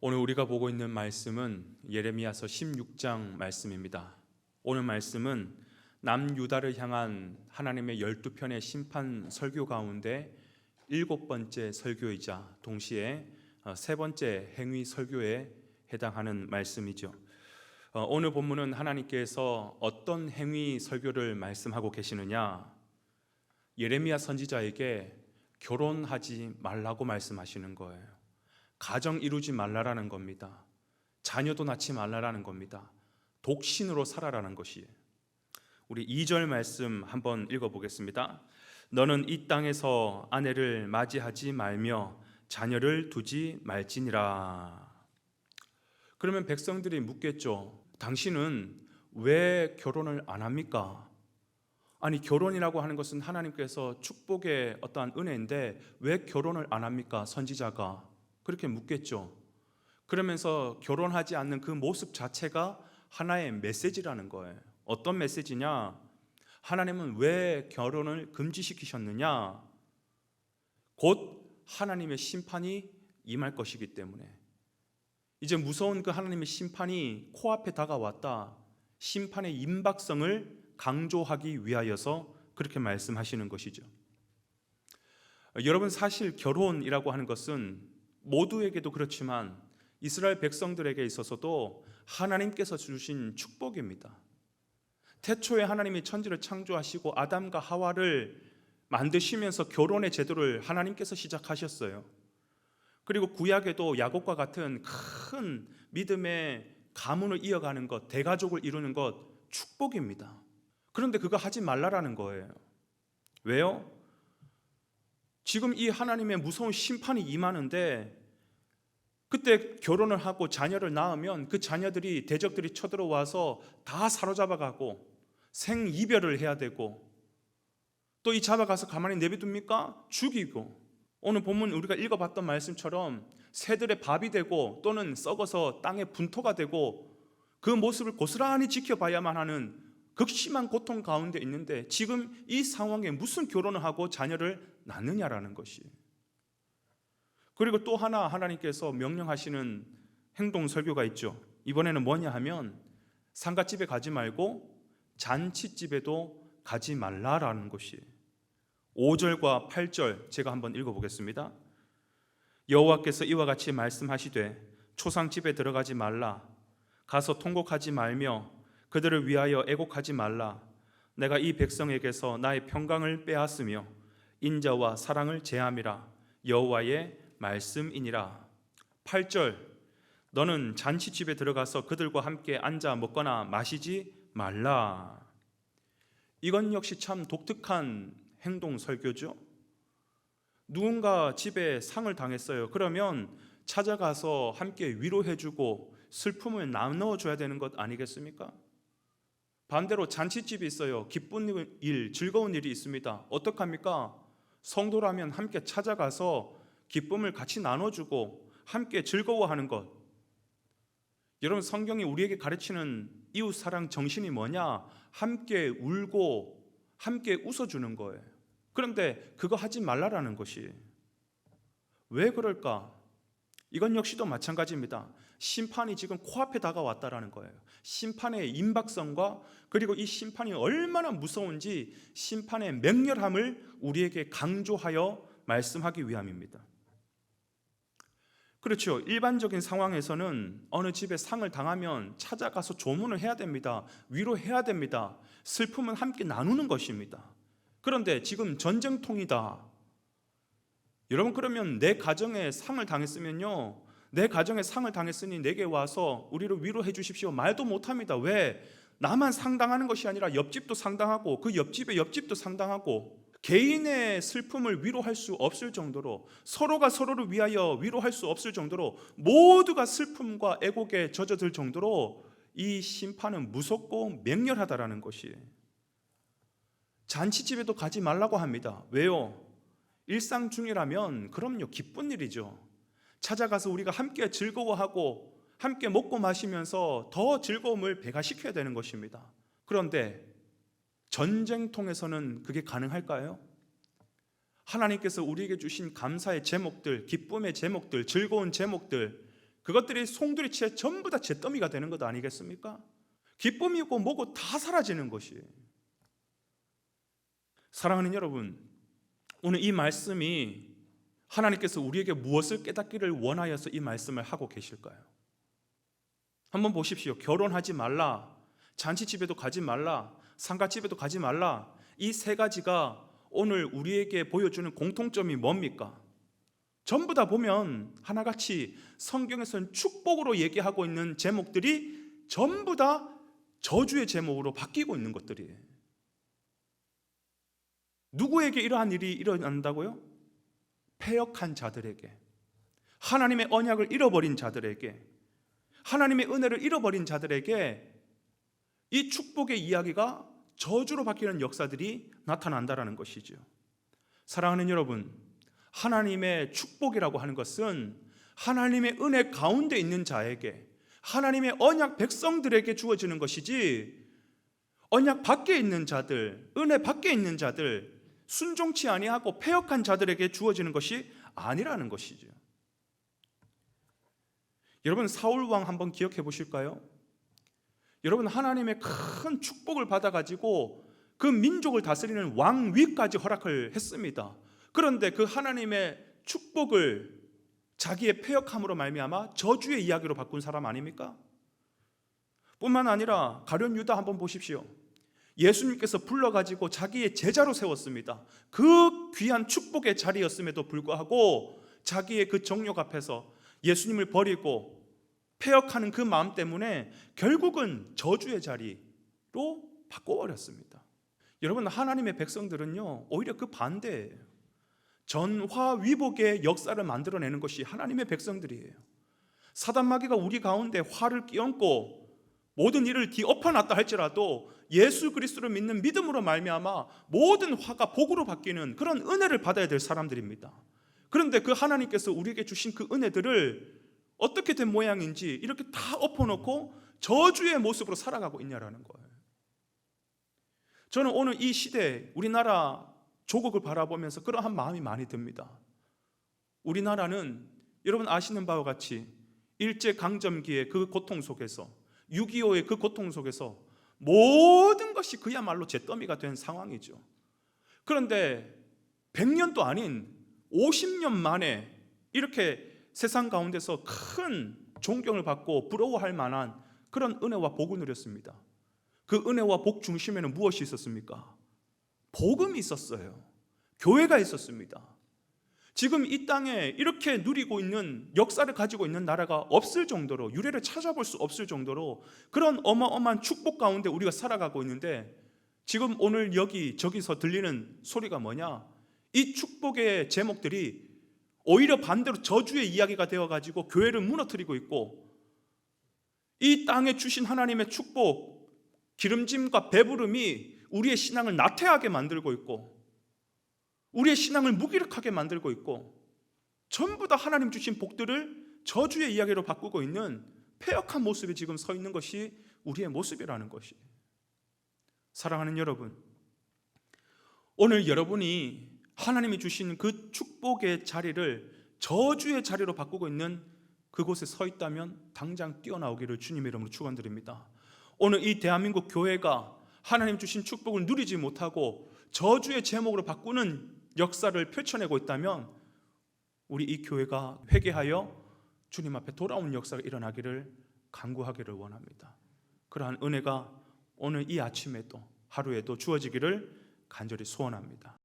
오늘 우리가 보고 있는 말씀은 예레미야서 16장 말씀입니다. 오늘 말씀은 남유다를 향한 하나님의 12편의 심판 설교 가운데 7번째 설교이자 동시에 세 번째 행위 설교에 해당하는 말씀이죠. 오늘 본문은 하나님께서 어떤 행위 설교를 말씀하고 계시느냐? 예레미야 선지자에게 결혼하지 말라고 말씀하시는 거예요. 가정 이루지 말라라는 겁니다. 자녀도 낳지 말라라는 겁니다. 독신으로 살아라는 것이에요. 우리 2절 말씀 한번 읽어보겠습니다. 너는 이 땅에서 아내를 맞이하지 말며 자녀를 두지 말지니라. 그러면 백성들이 묻겠죠. 당신은 왜 결혼을 안 합니까? 아니, 결혼이라고 하는 것은 하나님께서 축복의 어떠한 은혜인데 왜 결혼을 안 합니까? 선지자가 그렇게 묻겠죠. 그러면서 결혼하지 않는 그 모습 자체가 하나의 메시지라는 거예요. 어떤 메시지냐? 하나님은 왜 결혼을 금지시키셨느냐? 곧 하나님의 심판이 임할 것이기 때문에. 이제 무서운 그 하나님의 심판이 코앞에 다가왔다. 심판의 임박성을 강조하기 위하여서 그렇게 말씀하시는 것이죠. 여러분, 사실 결혼이라고 하는 것은 모두에게도 그렇지만 이스라엘 백성들에게 있어서도 하나님께서 주신 축복입니다. 태초에 하나님이 천지를 창조하시고 아담과 하와를 만드시면서 결혼의 제도를 하나님께서 시작하셨어요. 그리고 구약에도 야곱과 같은 큰 믿음의 가문을 이어가는 것, 대가족을 이루는 것 축복입니다. 그런데 그거 하지 말라라는 거예요. 왜요? 지금 이 하나님의 무서운 심판이 임하는데 그때 결혼을 하고 자녀를 낳으면 그 자녀들이 대적들이 쳐들어와서 다 사로잡아가고 생이별을 해야 되고 또 이 잡아가서 가만히 내비둡니까? 죽이고. 오늘 본문 우리가 읽어봤던 말씀처럼 새들의 밥이 되고 또는 썩어서 땅의 분토가 되고 그 모습을 고스란히 지켜봐야만 하는 극심한 고통 가운데 있는데 지금 이 상황에 무슨 결혼을 하고 자녀를 낳느냐라는 것이. 그리고 또 하나 하나님께서 명령하시는 행동 설교가 있죠. 이번에는 뭐냐 하면 상갓집에 가지 말고 잔치집에도 가지 말라라는 것이. 5절과 8절 제가 한번 읽어보겠습니다. 여호와께서 이와 같이 말씀하시되 초상집에 들어가지 말라. 가서 통곡하지 말며 그들을 위하여 애곡하지 말라. 내가 이 백성에게서 나의 평강을 빼앗으며 인자와 사랑을 제함이라. 여호와의 말씀이니라. 8절 너는 잔치집에 들어가서 그들과 함께 앉아 먹거나 마시지 말라. 이건 역시 참 독특한 행동 설교죠. 누군가 집에 상을 당했어요. 그러면 찾아가서 함께 위로해주고 슬픔을 나눠줘야 되는 것 아니겠습니까? 반대로 잔치집이 있어요. 기쁜 일, 즐거운 일이 있습니다. 어떡합니까? 성도라면 함께 찾아가서 기쁨을 같이 나눠주고 함께 즐거워하는 것. 여러분, 성경이 우리에게 가르치는 이웃사랑 정신이 뭐냐? 함께 울고 함께 웃어주는 거예요. 그런데 그거 하지 말라라는 것이. 왜 그럴까? 이건 역시도 마찬가지입니다. 심판이 지금 코앞에 다가왔다라는 거예요. 심판의 임박성과 그리고 이 심판이 얼마나 무서운지 심판의 맹렬함을 우리에게 강조하여 말씀하기 위함입니다. 그렇죠. 일반적인 상황에서는 어느 집에 상을 당하면 찾아가서 조문을 해야 됩니다. 위로해야 됩니다. 슬픔은 함께 나누는 것입니다. 그런데 지금 전쟁통이다. 여러분, 그러면 내 가정에 상을 당했으면요, 내 가정에 상을 당했으니 내게 와서 우리를 위로해 주십시오 말도 못합니다. 왜? 나만 상당하는 것이 아니라 옆집도 상당하고 그 옆집의 옆집도 상당하고 개인의 슬픔을 위로할 수 없을 정도로, 서로가 서로를 위하여 위로할 수 없을 정도로 모두가 슬픔과 애곡에 젖어들 정도로 이 심판은 무섭고 맹렬하다라는 것이. 잔치집에도 가지 말라고 합니다. 왜요? 일상 중이라면 그럼요, 기쁜 일이죠. 찾아가서 우리가 함께 즐거워하고 함께 먹고 마시면서 더 즐거움을 배가시켜야 되는 것입니다. 그런데 전쟁통에서는 그게 가능할까요? 하나님께서 우리에게 주신 감사의 제목들, 기쁨의 제목들, 즐거운 제목들, 그것들이 송두리째 전부 다 잿더미가 되는 것 아니겠습니까? 기쁨이고 뭐고 다 사라지는 것이에요. 사랑하는 여러분, 오늘 이 말씀이 하나님께서 우리에게 무엇을 깨닫기를 원하여서 이 말씀을 하고 계실까요? 한번 보십시오. 결혼하지 말라, 잔치집에도 가지 말라, 상가집에도 가지 말라, 이 세 가지가 오늘 우리에게 보여주는 공통점이 뭡니까? 전부 다 보면 하나같이 성경에서는 축복으로 얘기하고 있는 제목들이 전부 다 저주의 제목으로 바뀌고 있는 것들이에요. 누구에게 이러한 일이 일어난다고요? 패역한 자들에게, 하나님의 언약을 잃어버린 자들에게, 하나님의 은혜를 잃어버린 자들에게 이 축복의 이야기가 저주로 바뀌는 역사들이 나타난다라는 것이죠. 사랑하는 여러분, 하나님의 축복이라고 하는 것은 하나님의 은혜 가운데 있는 자에게, 하나님의 언약 백성들에게 주어지는 것이지, 언약 밖에 있는 자들, 은혜 밖에 있는 자들, 순종치 아니하고 패역한 자들에게 주어지는 것이 아니라는 것이죠. 여러분, 사울 왕 한번 기억해 보실까요? 여러분, 하나님의 큰 축복을 받아가지고 그 민족을 다스리는 왕위까지 허락을 했습니다. 그런데 그 하나님의 축복을 자기의 패역함으로 말미암아 저주의 이야기로 바꾼 사람 아닙니까? 뿐만 아니라 가룟 유다 한번 보십시오. 예수님께서 불러가지고 자기의 제자로 세웠습니다. 그 귀한 축복의 자리였음에도 불구하고 자기의 그 정욕 앞에서 예수님을 버리고 패역하는 그 마음 때문에 결국은 저주의 자리로 바꿔버렸습니다. 여러분, 하나님의 백성들은요, 오히려 그 반대예요. 전화위복의 역사를 만들어내는 것이 하나님의 백성들이에요. 사단마귀가 우리 가운데 화를 끼얹고 모든 일을 뒤엎어놨다 할지라도 예수 그리스도를 믿는 믿음으로 말미암아 모든 화가 복으로 바뀌는 그런 은혜를 받아야 될 사람들입니다. 그런데 그 하나님께서 우리에게 주신 그 은혜들을 어떻게 된 모양인지 이렇게 다 엎어놓고 저주의 모습으로 살아가고 있냐라는 거예요. 저는 오늘 이 시대 우리나라 조국을 바라보면서 그러한 마음이 많이 듭니다. 우리나라는 여러분 아시는 바와 같이 일제강점기의 그 고통 속에서, 6.25의 그 고통 속에서 모든 것이 그야말로 잿더미가 된 상황이죠. 그런데 100년도 아닌 50년 만에 이렇게 세상 가운데서 큰 존경을 받고 부러워할 만한 그런 은혜와 복을 누렸습니다. 그 은혜와 복 중심에는 무엇이 있었습니까? 복음이 있었어요. 교회가 있었습니다. 지금 이 땅에 이렇게 누리고 있는 역사를 가지고 있는 나라가 없을 정도로, 유례를 찾아볼 수 없을 정도로 그런 어마어마한 축복 가운데 우리가 살아가고 있는데, 지금 오늘 여기 저기서 들리는 소리가 뭐냐? 이 축복의 제목들이 오히려 반대로 저주의 이야기가 되어가지고 교회를 무너뜨리고 있고, 이 땅에 주신 하나님의 축복, 기름짐과 배부름이 우리의 신앙을 나태하게 만들고 있고, 우리의 신앙을 무기력하게 만들고 있고, 전부 다 하나님 주신 복들을 저주의 이야기로 바꾸고 있는 패역한 모습이 지금 서 있는 것이 우리의 모습이라는 것이. 사랑하는 여러분, 오늘 여러분이 하나님이 주신 그 축복의 자리를 저주의 자리로 바꾸고 있는 그곳에 서 있다면 당장 뛰어나오기를 주님의 이름으로 축원드립니다. 오늘 이 대한민국 교회가 하나님 주신 축복을 누리지 못하고 저주의 제목으로 바꾸는 역사를 펼쳐내고 있다면 우리 이 교회가 회개하여 주님 앞에 돌아오는 역사가 일어나기를 간구하기를 원합니다. 그러한 은혜가 오늘 이 아침에도 하루에도 주어지기를 간절히 소원합니다.